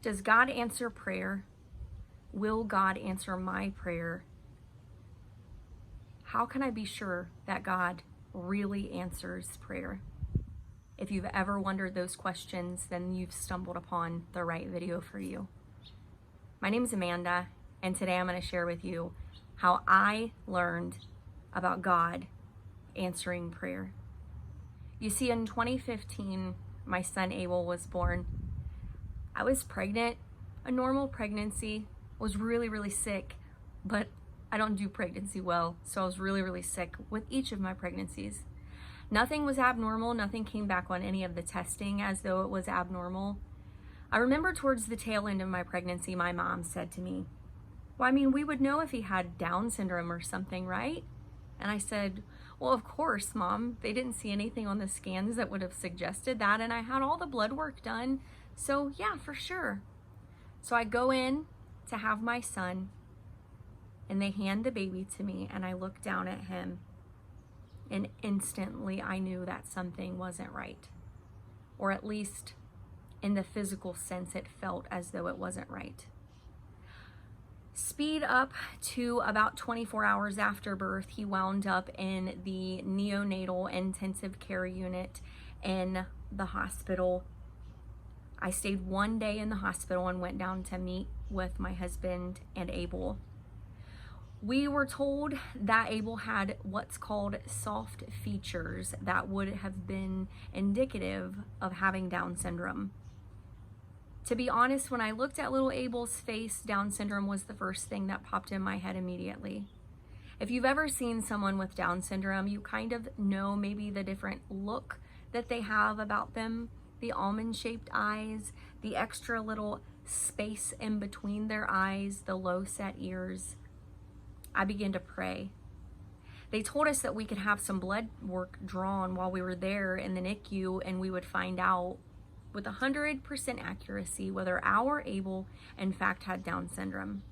Does God answer prayer? Will God answer my prayer? How can I be sure that God really answers prayer? If you've ever wondered those questions, then you've stumbled upon the right video for you. My name is Amanda, and today I'm going to share with you how I learned about God answering prayer. You see, in 2015, my son Abel was born. I was pregnant, a normal pregnancy, was really sick, but I don't do pregnancy well, so I was really sick with each of my pregnancies. Nothing was abnormal, nothing came back on any of the testing as though it was abnormal. I remember towards the tail end of my pregnancy, my mom said to me, well, I mean, we would know if he had Down syndrome or something, right? And I said, well, of course, Mom. They didn't see anything on the scans that would have suggested that, and I had all the blood work done, so yeah, for sure. So I go in to have my son, and they hand the baby to me, and I look down at him, and instantly I knew that something wasn't right. Or at least in the physical sense, it felt as though it wasn't right. Speed up to about 24 hours after birth, he wound up in the neonatal intensive care unit in the hospital. I stayed one day in the hospital and went down to meet with my husband and Abel. We were told that Abel had what's called soft features that would have been indicative of having Down syndrome. To be honest, when I looked at little Abel's face, Down syndrome was the first thing that popped in my head immediately. If you've ever seen someone with Down syndrome, you kind of know maybe the different look that they have about them, the almond-shaped eyes, the extra little space in between their eyes, the low-set ears. I began to pray. They told us that we could have some blood work drawn while we were there in the NICU, and we would find out with 100% accuracy whether our Abel in fact had Down syndrome.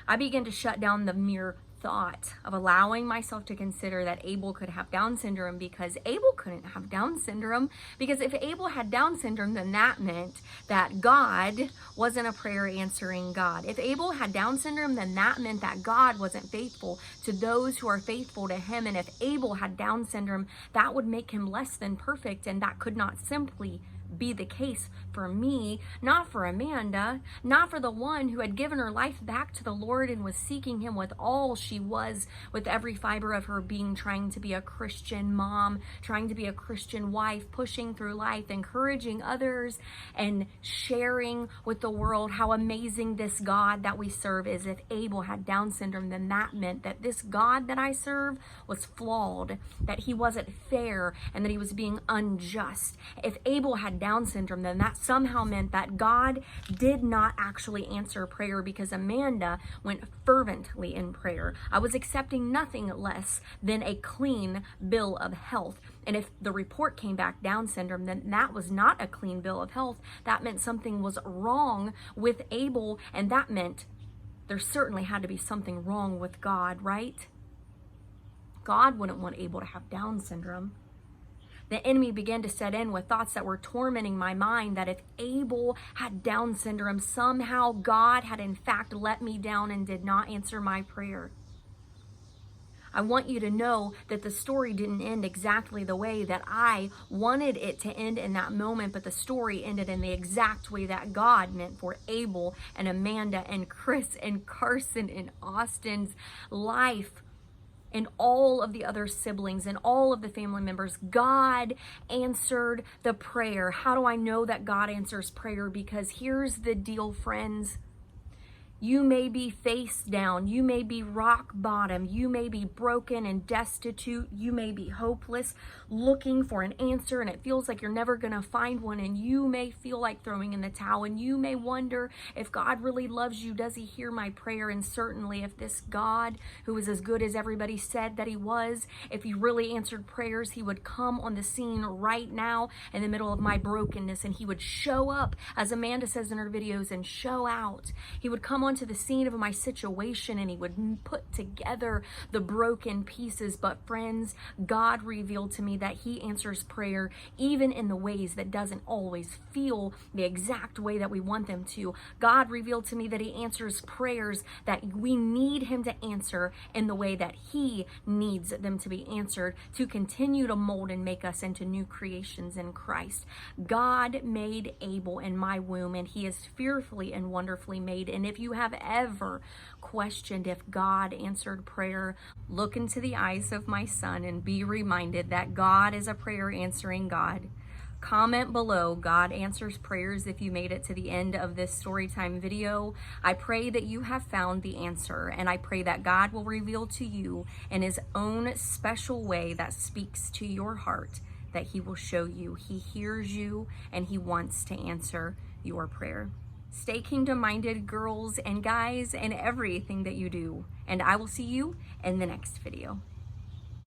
I began to shut down the mere thought of allowing myself to consider that Abel could have Down syndrome, because Abel couldn't have Down syndrome, because if Abel had Down syndrome, then that meant that God wasn't a prayer answering God. If Abel had Down syndrome, then that meant that God wasn't faithful to those who are faithful to him. And if Abel had Down syndrome, that would make him less than perfect, and that could not simply be the case for me, not for Amanda, not for the one who had given her life back to the Lord and was seeking him with all she was, with every fiber of her being, trying to be a Christian mom, trying to be a Christian wife, pushing through life, encouraging others, and sharing with the world how amazing this God that we serve is. If Abel had Down syndrome, then that meant that this God that I serve was flawed, that he wasn't fair, and that he was being unjust. If Abel had Down syndrome, then that somehow meant that God did not actually answer prayer, because Amanda went fervently in prayer. I was accepting nothing less than a clean bill of health. And if the report came back Down syndrome, then that was not a clean bill of health. That meant something was wrong with Abel, and that meant there certainly had to be something wrong with God, right? God wouldn't want Abel to have Down syndrome. The enemy began to set in with thoughts that were tormenting my mind, that if Abel had Down syndrome, somehow God had in fact let me down and did not answer my prayer. I want you to know that the story didn't end exactly the way that I wanted it to end in that moment, but the story ended in the exact way that God meant for Abel and Amanda and Chris and Carson and Austin's life, and all of the other siblings and all of the family members. God answered the prayer. How do I know that God answers prayer? Because here's the deal, friends. You may be face down. You may be rock bottom. You may be broken and destitute. You may be hopeless, looking for an answer, and it feels like you're never going to find one. And you may feel like throwing in the towel. And you may wonder, if God really loves you, does he hear my prayer? And certainly, if this God, who is as good as everybody said that he was, if he really answered prayers, he would come on the scene right now in the middle of my brokenness, and he would show up, as Amanda says in her videos, and show out. He would come onto the scene of my situation and he would put together the broken pieces. But friends, God revealed to me that he answers prayer even in the ways that doesn't always feel the exact way that we want them to. God revealed to me that he answers prayers that we need him to answer in the way that he needs them to be answered, to continue to mold and make us into new creations in Christ. God made Abel in my womb, and he is fearfully and wonderfully made. And if you have ever questioned if God answered prayer, look into the eyes of my son and be reminded that God is a prayer answering God. Comment below, God answers prayers, if you made it to the end of this storytime video. I pray that you have found the answer, and I pray that God will reveal to you in his own special way that speaks to your heart, that he will show you. He hears you, and he wants to answer your prayer. Stay kingdom-minded, girls and guys, in everything that you do, and I will see you in the next video.